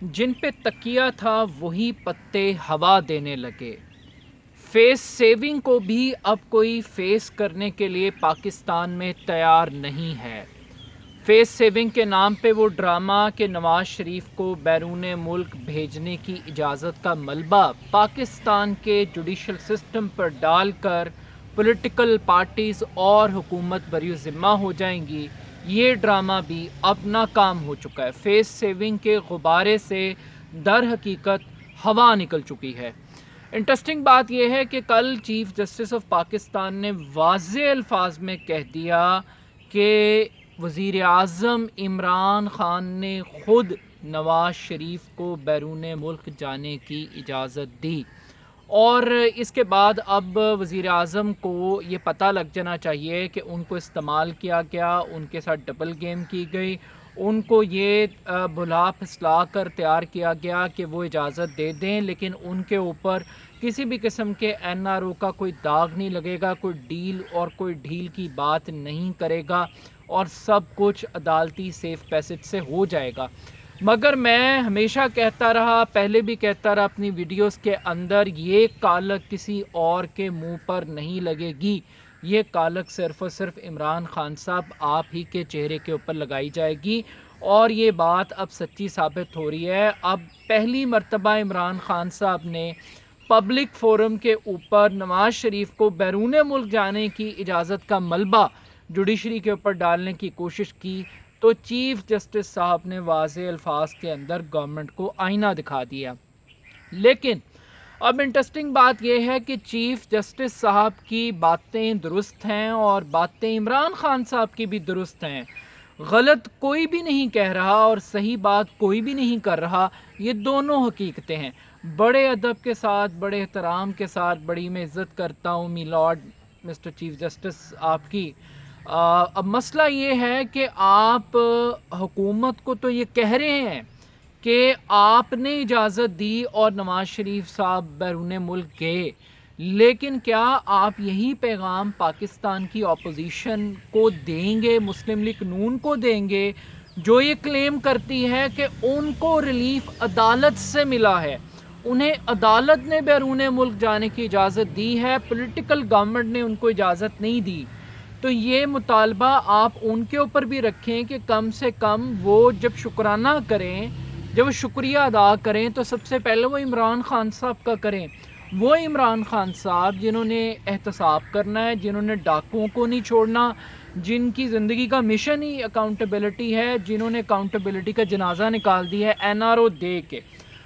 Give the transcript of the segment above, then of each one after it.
جن پہ تکیہ تھا وہی پتے ہوا دینے لگے۔ فیس سیونگ کو بھی اب کوئی فیس کرنے کے لیے پاکستان میں تیار نہیں ہے۔ فیس سیونگ کے نام پہ وہ ڈرامہ کہ نواز شریف کو بیرون ملک بھیجنے کی اجازت کا ملبہ پاکستان کے جوڈیشل سسٹم پر ڈال کر پولیٹیکل پارٹیز اور حکومت بری ذمہ ہو جائیں گی، یہ ڈرامہ بھی اب ناکام ہو چکا ہے۔ فیس سیونگ کے غبارے سے در حقیقت ہوا نکل چکی ہے۔ انٹرسٹنگ بات یہ ہے کہ کل چیف جسٹس آف پاکستان نے واضح الفاظ میں کہہ دیا کہ وزیر اعظم عمران خان نے خود نواز شریف کو بیرون ملک جانے کی اجازت دی، اور اس کے بعد اب وزیر اعظم کو یہ پتہ لگ جانا چاہیے کہ ان کو استعمال کیا گیا، ان کے ساتھ ڈبل گیم کی گئی، ان کو یہ بھلا پھسلا کر تیار کیا گیا کہ وہ اجازت دے دیں، لیکن ان کے اوپر کسی بھی قسم کے این آر او کا کوئی داغ نہیں لگے گا، کوئی ڈیل اور کوئی ڈھیل کی بات نہیں کرے گا، اور سب کچھ عدالتی سیف پیسج سے ہو جائے گا۔ مگر میں ہمیشہ کہتا رہا، پہلے بھی کہتا رہا اپنی ویڈیوز کے اندر، یہ کالک کسی اور کے منہ پر نہیں لگے گی، یہ کالک صرف اور صرف عمران خان صاحب آپ ہی کے چہرے کے اوپر لگائی جائے گی، اور یہ بات اب سچی ثابت ہو رہی ہے۔ اب پہلی مرتبہ عمران خان صاحب نے پبلک فورم کے اوپر نواز شریف کو بیرون ملک جانے کی اجازت کا ملبہ جوڈیشری کے اوپر ڈالنے کی کوشش کی، تو چیف جسٹس صاحب نے واضح الفاظ کے اندر گورنمنٹ کو آئینہ دکھا دیا۔ لیکن اب انٹرسٹنگ بات یہ ہے کہ چیف جسٹس صاحب کی باتیں درست ہیں اور باتیں عمران خان صاحب کی بھی درست ہیں۔ غلط کوئی بھی نہیں کہہ رہا اور صحیح بات کوئی بھی نہیں کر رہا، یہ دونوں حقیقتیں ہیں۔ بڑے ادب کے ساتھ، بڑے احترام کے ساتھ، بڑی میں عزت کرتا ہوں می لارڈ مسٹر چیف جسٹس آپ کی۔ اب مسئلہ یہ ہے کہ آپ حکومت کو تو یہ کہہ رہے ہیں کہ آپ نے اجازت دی اور نواز شریف صاحب بیرون ملک گئے، لیکن کیا آپ یہی پیغام پاکستان کی اپوزیشن کو دیں گے، مسلم لیگ نون کو دیں گے، جو یہ کلیم کرتی ہے کہ ان کو ریلیف عدالت سے ملا ہے، انہیں عدالت نے بیرون ملک جانے کی اجازت دی ہے، پولیٹیکل گورنمنٹ نے ان کو اجازت نہیں دی؟ تو یہ مطالبہ آپ ان کے اوپر بھی رکھیں کہ کم سے کم وہ جب شکرانہ کریں، جب وہ شکریہ ادا کریں، تو سب سے پہلے وہ عمران خان صاحب کا کریں۔ وہ عمران خان صاحب جنہوں نے احتساب کرنا ہے، جنہوں نے ڈاکوؤں کو نہیں چھوڑنا، جن کی زندگی کا مشن ہی اکاؤنٹیبلٹی ہے، جنہوں نے اکاؤنٹیبلٹی کا جنازہ نکال دیا ہے این آر او دے کے۔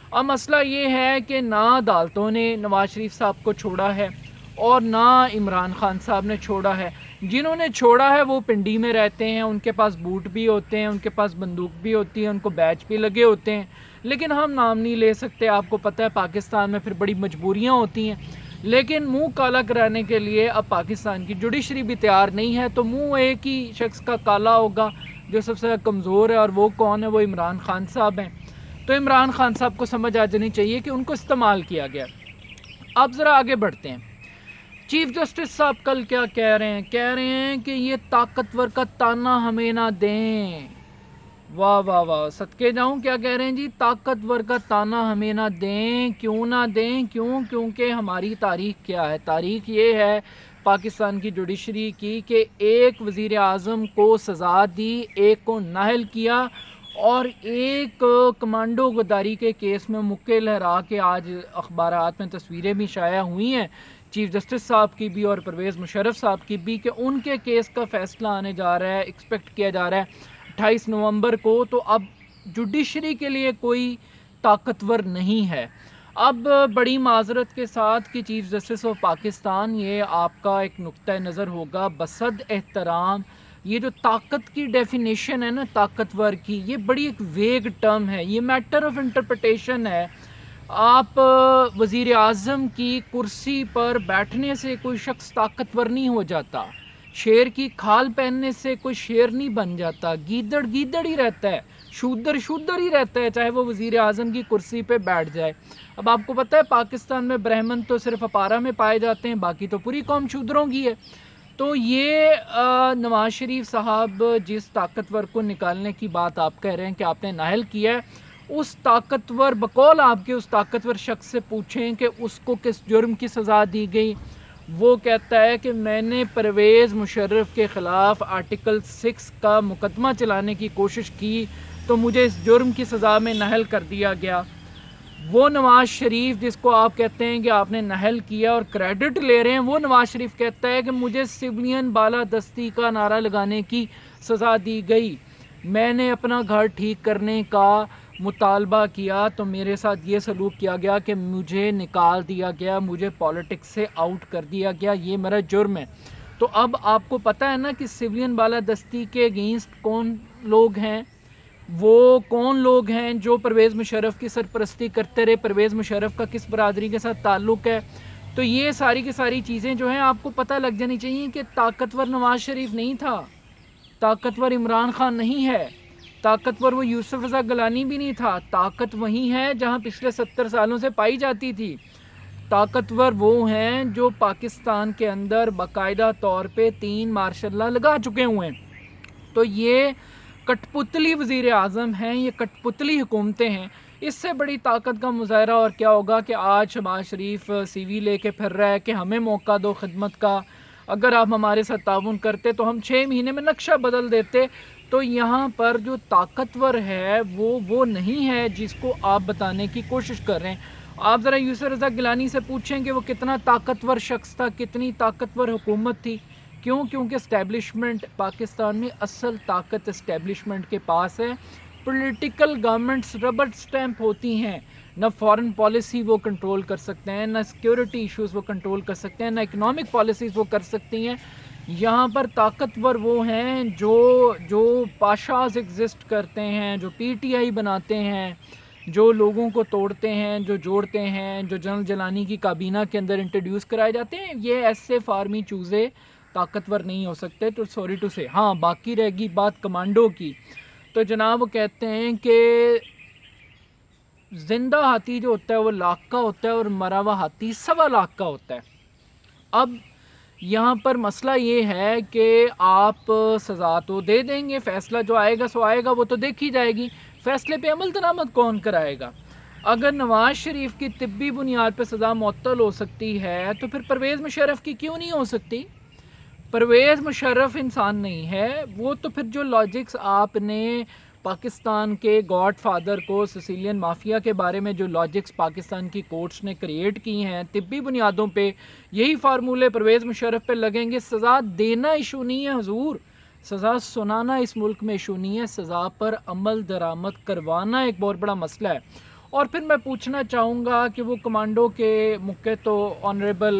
اب مسئلہ یہ ہے کہ نہ عدالتوں نے نواز شریف صاحب کو چھوڑا ہے اور نہ عمران خان صاحب نے چھوڑا ہے۔ جنہوں نے چھوڑا ہے وہ پنڈی میں رہتے ہیں، ان کے پاس بوٹ بھی ہوتے ہیں، ان کے پاس بندوق بھی ہوتی ہے، ان کو بیچ بھی لگے ہوتے ہیں، لیکن ہم نام نہیں لے سکتے۔ آپ کو پتہ ہے پاکستان میں پھر بڑی مجبوریاں ہوتی ہیں، لیکن منہ کالا کرانے کے لیے اب پاکستان کی جوڈیشری بھی تیار نہیں ہے، تو منہ ایک ہی شخص کا کالا ہوگا جو سب سے کمزور ہے، اور وہ کون ہے؟ وہ عمران خان صاحب ہیں۔ تو عمران خان صاحب کو سمجھ آ جانی چاہیے کہ ان کو استعمال کیا گیا۔ اب ذرا آگے بڑھتے ہیں۔ چیف جسٹس صاحب کل کیا کہہ رہے ہیں کہ یہ طاقتور کا تانا ہمیں نہ دیں۔ واہ واہ واہ، صدقے جاؤں، کیا کہہ رہے ہیں جی؟ طاقتور کا تانا ہمیں نہ دیں۔ کیوں نہ دیں؟ کیونکہ ہماری تاریخ کیا ہے؟ تاریخ یہ ہے پاکستان کی جوڈیشری کی کہ ایک وزیر اعظم کو سزا دی، ایک کو نااہل کیا، اور ایک کمانڈو غداری کے کیس میں مکے لہرا کے آج اخبارات میں تصویریں بھی شائع ہوئی ہیں چیف جسٹس صاحب کی بھی اور پرویز مشرف صاحب کی بھی، کہ ان کے کیس کا فیصلہ آنے جا رہا ہے، ایکسپیکٹ کیا جا رہا ہے 28 نومبر کو۔ تو اب جوڈیشری کے لیے کوئی طاقتور نہیں ہے۔ اب بڑی معذرت کے ساتھ کہ چیف جسٹس آف پاکستان، یہ آپ کا ایک نقطہ نظر ہوگا، بصد احترام یہ جو طاقت کی ڈیفینیشن ہے نا، طاقتور کی، یہ بڑی ایک ویگ ٹرم ہے، یہ میٹر آف انٹرپریٹیشن ہے۔ آپ وزیر اعظم کی کرسی پر بیٹھنے سے کوئی شخص طاقتور نہیں ہو جاتا، شیر کی کھال پہننے سے کوئی شیر نہیں بن جاتا، گیدڑ گیدڑ ہی رہتا ہے، شودر شودر ہی رہتا ہے، چاہے وہ وزیر اعظم کی کرسی پہ بیٹھ جائے۔ اب آپ کو پتہ ہے پاکستان میں برہمن تو صرف اپارہ میں پائے جاتے ہیں، باقی تو پوری قوم شودروں کی ہے۔ تو یہ نواز شریف صاحب جس طاقتور کو نکالنے کی بات آپ کہہ رہے ہیں کہ آپ نے نااہل کیا ہے، اس طاقتور بقول آپ کے اس طاقتور شخص سے پوچھیں کہ اس کو کس جرم کی سزا دی گئی. وہ کہتا ہے کہ میں نے پرویز مشرف کے خلاف آرٹیکل 6 کا مقدمہ چلانے کی کوشش کی تو مجھے اس جرم کی سزا میں نااہل کر دیا گیا. وہ نواز شریف جس کو آپ کہتے ہیں کہ آپ نے نااہل کیا اور کریڈٹ لے رہے ہیں، وہ نواز شریف کہتا ہے کہ مجھے سویلین بالادستی کا نعرہ لگانے کی سزا دی گئی. میں نے اپنا گھر ٹھیک کرنے کا مطالبہ کیا تو میرے ساتھ یہ سلوک کیا گیا کہ مجھے نکال دیا گیا، مجھے پالیٹکس سے آؤٹ کر دیا گیا، یہ میرا جرم ہے. تو اب آپ کو پتہ ہے نا کہ سویلین بالادستی کے اگینسٹ کون لوگ ہیں. وہ کون لوگ ہیں جو پرویز مشرف کی سرپرستی کرتے رہے، پرویز مشرف کا کس برادری کے ساتھ تعلق ہے. تو یہ ساری کی ساری چیزیں جو ہیں آپ کو پتہ لگ جانی چاہیے کہ طاقتور نواز شریف نہیں تھا، طاقتور عمران خان نہیں ہے، طاقتور وہ یوسف رضا گیلانی بھی نہیں تھا. طاقت وہی ہے جہاں پچھلے 70 سالوں سے پائی جاتی تھی. طاقتور وہ ہیں جو پاکستان کے اندر باقاعدہ طور پہ 3 مارشل لا لگا چکے ہوئے ہیں. تو یہ کٹ پتلی وزیر اعظم ہیں، یہ کٹ پتلی حکومتیں ہیں. اس سے بڑی طاقت کا مظاہرہ اور کیا ہوگا کہ آج شہباز شریف سی وی لے کے پھر رہا ہے کہ ہمیں موقع دو خدمت کا، اگر آپ ہمارے ساتھ تعاون کرتے تو ہم 6 مہینے میں نقشہ بدل دیتے. تو یہاں پر جو طاقتور ہے وہ نہیں ہے جس کو آپ بتانے کی کوشش کر رہے ہیں. آپ ذرا یوسف رضا گیلانی سے پوچھیں کہ وہ کتنا طاقتور شخص تھا، کتنی طاقتور حکومت تھی. کیوں؟ کیونکہ اسٹیبلشمنٹ پاکستان میں اصل طاقت اسٹیبلشمنٹ کے پاس ہے. پولیٹیکل گورنمنٹس ربر سٹیمپ ہوتی ہیں، نہ فارن پالیسی وہ کنٹرول کر سکتے ہیں، نہ سیکیورٹی ایشوز وہ کنٹرول کر سکتے ہیں، نہ اکنامک پالیسیز وہ کر سکتی ہیں. یہاں پر طاقتور وہ ہیں جو پاشاز ایگزسٹ کرتے ہیں، جو پی ٹی آئی بناتے ہیں، جو لوگوں کو توڑتے ہیں، جو جوڑتے ہیں، جو جنرل جیلانی کی کابینہ کے اندر انٹروڈیوس کرائے جاتے ہیں. یہ ایسے فارمی چوزے طاقتور نہیں ہو سکتے. تو سوری ٹو سے ہاں باقی رہ گئی بات کمانڈو کی. تو جناب وہ کہتے ہیں کہ زندہ ہاتھی جو ہوتا ہے وہ لاکھ کا ہوتا ہے اور مرا ہوا ہاتھی 1.25 لاکھ کا ہوتا ہے. اب یہاں پر مسئلہ یہ ہے کہ آپ سزا تو دے دیں گے، فیصلہ جو آئے گا سو آئے گا، وہ تو دیکھی جائے گی. فیصلے پہ عمل درآمد کون کرائے گا؟ اگر نواز شریف کی طبی بنیاد پہ سزا معطل ہو سکتی ہے تو پھر پرویز مشرف کی کیوں نہیں ہو سکتی؟ پرویز مشرف انسان نہیں ہے. وہ تو پھر جو لاجکس آپ نے پاکستان کے گاڈ فادر کو سیسیلین مافیا کے بارے میں جو لاجکس پاکستان کی کورٹس نے کریٹ کی ہیں طبی بنیادوں پہ، یہی فارمولے پرویز مشرف پہ لگیں گے. سزا دینا ایشو نہیں ہے حضور، سزا سنانا اس ملک میں ایشو نہیں ہے. سزا پر عمل درآمد کروانا ایک بہت بڑا مسئلہ ہے. اور پھر میں پوچھنا چاہوں گا کہ وہ کمانڈو کے موقع تو آنریبل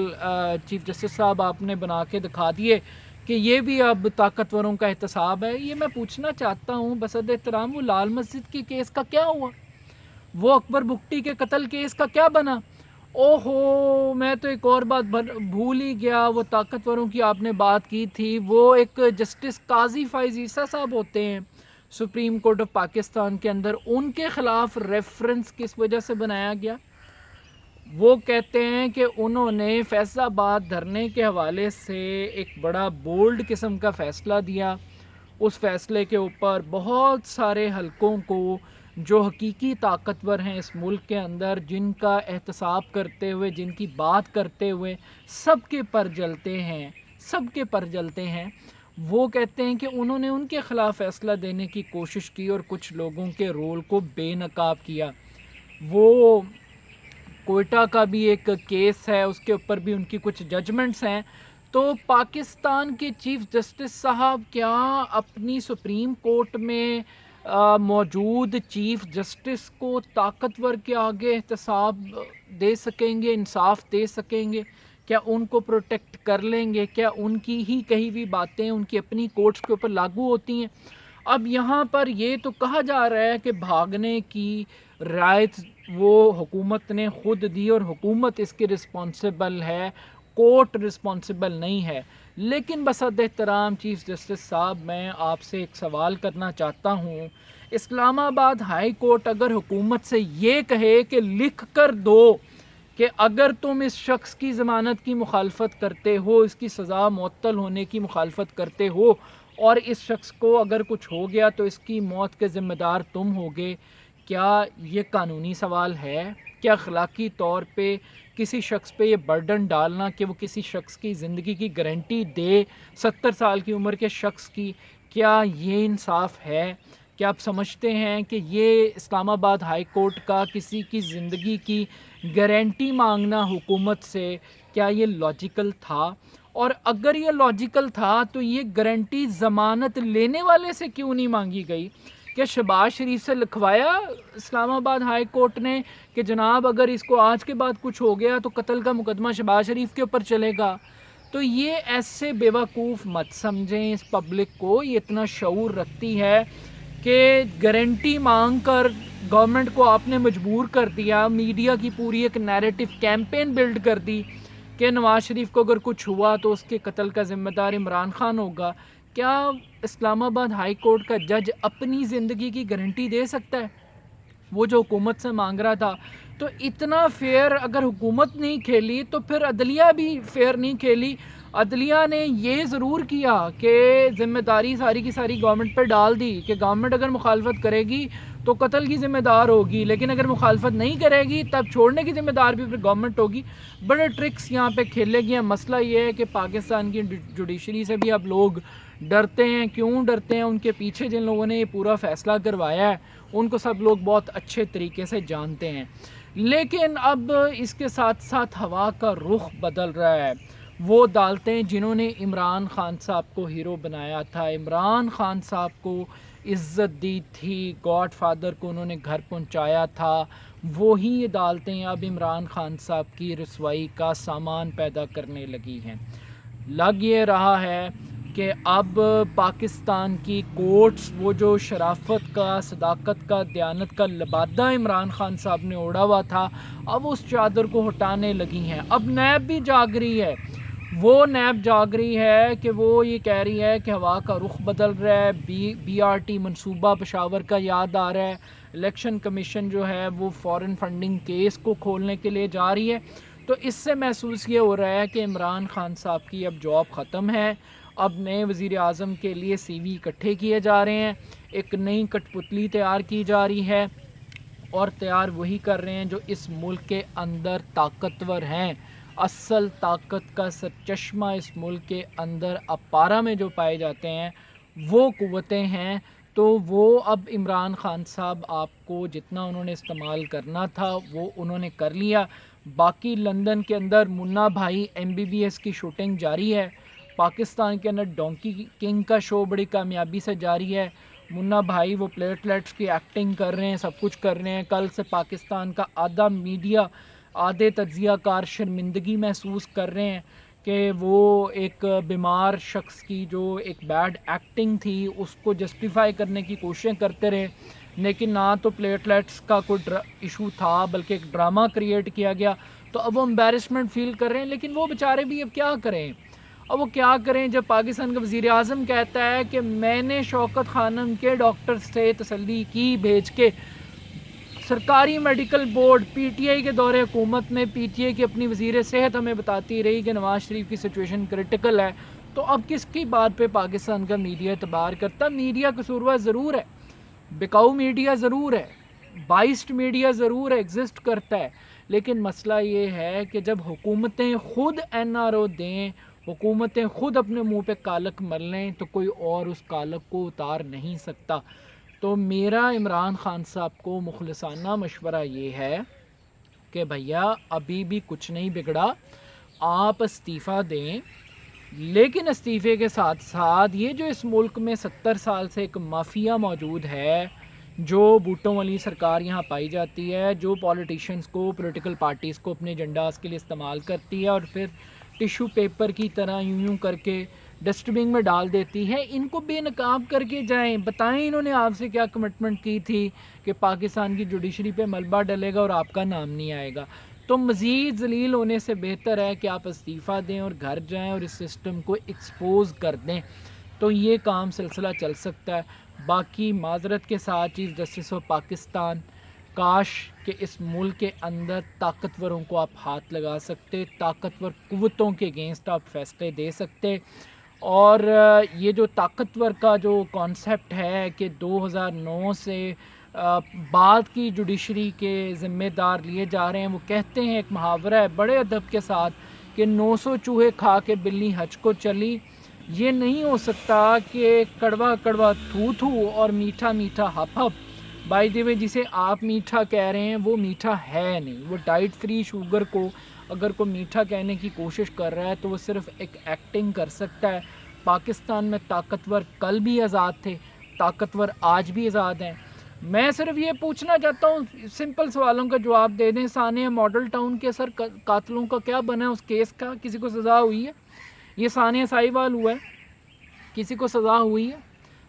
چیف جسٹس صاحب آپ نے بنا کے دکھا دیے کہ یہ بھی اب طاقتوروں کا احتساب ہے. یہ میں پوچھنا چاہتا ہوں بصد احترام، وہ لال مسجد کی کیس کا کیا ہوا؟ وہ اکبر بگٹی کے قتل کیس کا کیا بنا؟ اوہو میں تو ایک اور بات بھول ہی گیا. وہ طاقتوروں کی آپ نے بات کی تھی، وہ ایک جسٹس قاضی فائز عیسیٰ صاحب ہوتے ہیں سپریم کورٹ آف پاکستان کے اندر، ان کے خلاف ریفرنس کس وجہ سے بنایا گیا؟ وہ کہتے ہیں کہ انہوں نے فیصل آباد دھرنے کے حوالے سے ایک بڑا بولڈ قسم کا فیصلہ دیا. اس فیصلے کے اوپر بہت سارے حلقوں کو جو حقیقی طاقتور ہیں اس ملک کے اندر، جن کا احتساب کرتے ہوئے، جن کی بات کرتے ہوئے سب کے پر جلتے ہیں، سب کے پر جلتے ہیں. وہ کہتے ہیں کہ انہوں نے ان کے خلاف فیصلہ دینے کی کوشش کی اور کچھ لوگوں کے رول کو بے نقاب کیا. وہ کوئٹہ کا بھی ایک کیس ہے، اس کے اوپر بھی ان کی کچھ ججمنٹس ہیں. تو پاکستان کے چیف جسٹس صاحب کیا اپنی سپریم کورٹ میں موجود چیف جسٹس کو طاقتور کے آگے احتساب دے سکیں گے، انصاف دے سکیں گے؟ کیا ان کو پروٹیکٹ کر لیں گے؟ کیا ان کی ہی کہی ہوئی باتیں ان کی اپنی کورٹس کے اوپر لاگو ہوتی ہیں؟ اب یہاں پر یہ تو کہا جا رہا ہے کہ بھاگنے کی رائٹ وہ حکومت نے خود دی اور حکومت اس کی رسپانسبل ہے، کورٹ رسپانسبل نہیں ہے. لیکن بصد احترام چیف جسٹس صاحب، میں آپ سے ایک سوال کرنا چاہتا ہوں. اسلام آباد ہائی کورٹ اگر حکومت سے یہ کہے کہ لکھ کر دو کہ اگر تم اس شخص کی ضمانت کی مخالفت کرتے ہو، اس کی سزا معطل ہونے کی مخالفت کرتے ہو، اور اس شخص کو اگر کچھ ہو گیا تو اس کی موت کے ذمہ دار تم ہوگے، کیا یہ قانونی سوال ہے؟ کیا اخلاقی طور پہ کسی شخص پہ یہ برڈن ڈالنا کہ وہ کسی شخص کی زندگی کی گارنٹی دے 70 سال کی عمر کے شخص کی، کیا یہ انصاف ہے؟ کیا آپ سمجھتے ہیں کہ یہ اسلام آباد ہائی کورٹ کا کسی کی زندگی کی گارنٹی مانگنا حکومت سے، کیا یہ لاجیکل تھا؟ اور اگر یہ لاجیکل تھا تو یہ گارنٹی ضمانت لینے والے سے کیوں نہیں مانگی گئی؟ کہ شہباز شریف سے لکھوایا اسلام آباد ہائی کورٹ نے کہ جناب اگر اس کو آج کے بعد کچھ ہو گیا تو قتل کا مقدمہ شہباز شریف کے اوپر چلے گا؟ تو یہ ایسے بیوقوف مت سمجھیں اس پبلک کو، یہ اتنا شعور رکھتی ہے کہ گارنٹی مانگ کر گورنمنٹ کو آپ نے مجبور کر دیا، میڈیا کی پوری ایک نیریٹو کیمپین بلڈ کر دی کہ نواز شریف کو اگر کچھ ہوا تو اس کے قتل کا ذمہ دار عمران خان ہوگا۔ کیا اسلام آباد ہائی کورٹ کا جج اپنی زندگی کی گارنٹی دے سکتا ہے؟ وہ جو حکومت سے مانگ رہا تھا، تو اتنا فیئر اگر حکومت نہیں کھیلی تو پھر عدلیہ بھی فیئر نہیں کھیلی۔ عدلیہ نے یہ ضرور کیا کہ ذمہ داری ساری کی ساری گورنمنٹ پہ ڈال دی کہ گورنمنٹ اگر مخالفت کرے گی تو قتل کی ذمہ دار ہوگی، لیکن اگر مخالفت نہیں کرے گی تب چھوڑنے کی ذمہ دار بھی پھر گورنمنٹ ہوگی۔ بڑے ٹرکس یہاں پہ کھیلے گئے ہیں۔ مسئلہ یہ ہے کہ پاکستان کی جوڈیشری سے بھی اب لوگ ڈرتے ہیں۔ کیوں ڈرتے ہیں؟ ان کے پیچھے جن لوگوں نے یہ پورا فیصلہ کروایا ہے ان کو سب لوگ بہت اچھے طریقے سے جانتے ہیں، لیکن اب اس کے ساتھ ساتھ ہوا کا رخ بدل رہا ہے۔ وہ ڈالتے جنہوں نے عمران خان صاحب کو ہیرو بنایا تھا، عمران خان صاحب کو عزت دی تھی، گاڈ فادر کو انہوں نے گھر پہنچایا تھا، وہی یہ ڈالتے ہیں اب عمران خان صاحب کی رسوائی کا سامان پیدا کرنے لگی ہیں۔ لگ یہ رہا ہے کہ اب پاکستان کی کورٹس وہ جو شرافت کا، صداقت کا، دیانت کا لبادہ عمران خان صاحب نے اوڑھا ہوا تھا، اب اس چادر کو ہٹانے لگی ہیں۔ اب نیب بھی جاگ رہی ہے، وہ نیب جاگ رہی ہے کہ وہ یہ کہہ رہی ہے کہ ہوا کا رخ بدل رہا ہے، بی آر ٹی منصوبہ پشاور کا یاد آ رہا ہے، الیکشن کمیشن جو ہے وہ فورن فنڈنگ کیس کو کھولنے کے لیے جا رہی ہے۔ تو اس سے محسوس یہ ہو رہا ہے کہ عمران خان صاحب کی اب جاب ختم ہے، اب نئے وزیر اعظم کے لیے سی وی اکٹھے کیے جا رہے ہیں، ایک نئی کٹ پتلی تیار کی جا رہی ہے، اور تیار وہی کر رہے ہیں جو اس ملک کے اندر طاقتور ہیں۔ اصل طاقت کا سرچشمہ اس ملک کے اندر اپارا میں جو پائے جاتے ہیں وہ قوتیں ہیں۔ تو وہ اب عمران خان صاحب آپ کو جتنا انہوں نے استعمال کرنا تھا وہ انہوں نے کر لیا۔ باقی لندن کے اندر منا بھائی MBBS کی شوٹنگ جاری ہے، پاکستان کے اندر ڈونکی کنگ کا شو بڑی کامیابی سے جاری ہے۔ منا بھائی وہ پلیٹلیٹس کی ایکٹنگ کر رہے ہیں، سب کچھ کر رہے ہیں۔ کل سے پاکستان کا آدھا میڈیا، آدھے تجزیہ کار شرمندگی محسوس کر رہے ہیں کہ وہ ایک بیمار شخص کی جو ایک بیڈ ایکٹنگ تھی اس کو جسٹیفائی کرنے کی کوششیں کرتے رہے، لیکن نہ تو پلیٹلیٹس کا کوئی ایشو تھا بلکہ ایک ڈرامہ کریٹ کیا گیا۔ تو اب وہ امبیرسمنٹ فیل کر رہے ہیں، لیکن وہ بیچارے بھی اب کیا کریں؟ اب وہ کیا کریں جب پاکستان کا وزیر اعظم کہتا ہے کہ میں نے شوکت خانم کے ڈاکٹر سے تسلی کی بھیج کے، سرکاری medical board P T I کے دور حکومت میں پی ٹی آئی کی اپنی وزیر صحت ہمیں بتاتی رہی کہ نواز شریف کی سچویشن کرٹیکل ہے، تو اب کس کی بات پہ پاکستان کا میڈیا اعتبار کرتا؟ میڈیا قصوروار ضرور ہے، بکاؤ میڈیا ضرور ہے، بائسڈ میڈیا ضرور ایگزسٹ کرتا ہے، لیکن مسئلہ یہ ہے کہ جب حکومتیں خود NRO دیں، حکومتیں خود اپنے منہ پہ کالک مل لیں تو کوئی اور اس کالک کو اتار نہیں سکتا۔ تو میرا عمران خان صاحب کو مخلصانہ مشورہ یہ ہے کہ بھیا ابھی بھی کچھ نہیں بگڑا، آپ استعفیٰ دیں، لیکن استعفے کے ساتھ ساتھ یہ جو اس ملک میں 70 سال سے ایک مافیا موجود ہے، جو بوٹوں والی سرکار یہاں پائی جاتی ہے، جو پولیٹیشنز کو، پولیٹیکل پارٹیز کو اپنے ایجنڈاز کے لیے استعمال کرتی ہے اور پھر ٹیشو پیپر کی طرح یوں کر کے ڈسٹ بن میں ڈال دیتی ہے، ان کو بے نقاب کر کے جائیں، بتائیں انہوں نے آپ سے کیا کمٹمنٹ کی تھی کہ پاکستان کی جوڈیشری پہ ملبہ ڈلے گا اور آپ کا نام نہیں آئے گا۔ تو مزید ذلیل ہونے سے بہتر ہے کہ آپ استعفیٰ دیں اور گھر جائیں اور اس سسٹم کو ایکسپوز کر دیں، تو یہ کام سلسلہ چل سکتا ہے۔ باقی معذرت کے ساتھ چیف جسٹس آف پاکستان، کاش کہ اس ملک کے اندر طاقتوروں کو آپ ہاتھ لگا سکتے، طاقتور قوتوں کے اگینسٹ آپ فیصلے دے سکتے، اور یہ جو طاقتور کا جو کانسیپٹ ہے کہ 2009 سے بعد کی جوڈیشری کے ذمہ دار لیے جا رہے ہیں. وہ کہتے ہیں، ایک محاورہ ہے بڑے ادب کے ساتھ، کہ 900 چوہے کھا کے بلی حج کو چلی. یہ نہیں ہو سکتا کہ کڑوا کڑوا تھو تھو اور میٹھا میٹھا ہپ ہپ. بائی دی وے جسے آپ میٹھا کہہ رہے ہیں وہ میٹھا ہے نہیں. وہ ڈائٹ فری شوگر کو اگر کوئی میٹھا کہنے کی کوشش کر رہا ہے تو وہ صرف ایک ایکٹنگ کر سکتا ہے. پاکستان میں طاقتور کل بھی آزاد تھے، طاقتور آج بھی آزاد ہیں. میں صرف یہ پوچھنا چاہتا ہوں، سمپل سوالوں کا جواب دے دیں. ثانیہ ماڈل ٹاؤن کے سر قاتلوں کا کیا بنا ہے اس کیس کا؟ کسی کو سزا ہوئی ہے؟ یہ ثانیہ ساہیوال ہوا ہے، کسی کو سزا ہوئی ہے؟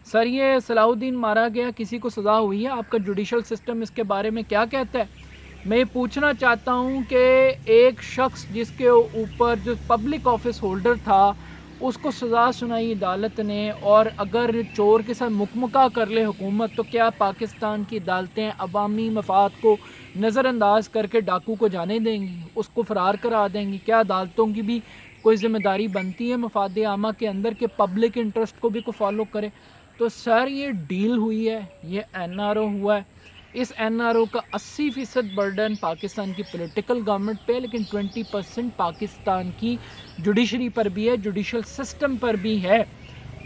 سر یہ صلاح الدین مارا گیا، کسی کو سزا ہوئی ہے؟ آپ کا جوڈیشل سسٹم اس کے بارے میں کیا کہتا ہے؟ میں یہ پوچھنا چاہتا ہوں کہ ایک شخص جس کے اوپر جو پبلک آفس ہولڈر تھا اس کو سزا سنائی عدالت نے، اور اگر چور کے ساتھ مکمکہ کر لے حکومت تو کیا پاکستان کی عدالتیں عوامی مفاد کو نظر انداز کر کے ڈاکو کو جانے دیں گی، اس کو فرار کرا دیں گی؟ کیا عدالتوں کی بھی کوئی ذمہ داری بنتی ہے مفاد عامہ کے اندر کہ پبلک انٹرسٹ کو بھی کو فالو کرے؟ تو سر یہ ڈیل ہوئی ہے، یہ این آر او ہوا ہے. اس این آر او کا 80% برڈن پاکستان کی پولیٹیکل گورنمنٹ پہ، لیکن 20% پاکستان کی جوڈیشری پر بھی ہے، جوڈیشل سسٹم پر بھی ہے.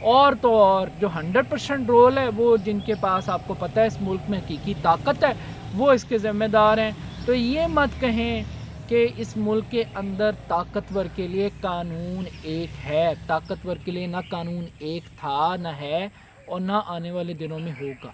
اور تو اور جو 100% رول ہے وہ جن کے پاس آپ کو پتہ ہے اس ملک میں حقیقی طاقت ہے وہ اس کے ذمہ دار ہیں. تو یہ مت کہیں کہ اس ملک کے اندر طاقتور کے لیے قانون ایک ہے. طاقتور کے لیے نہ قانون ایک تھا، نہ ہے، اور نہ آنے والے دنوں میں ہوگا.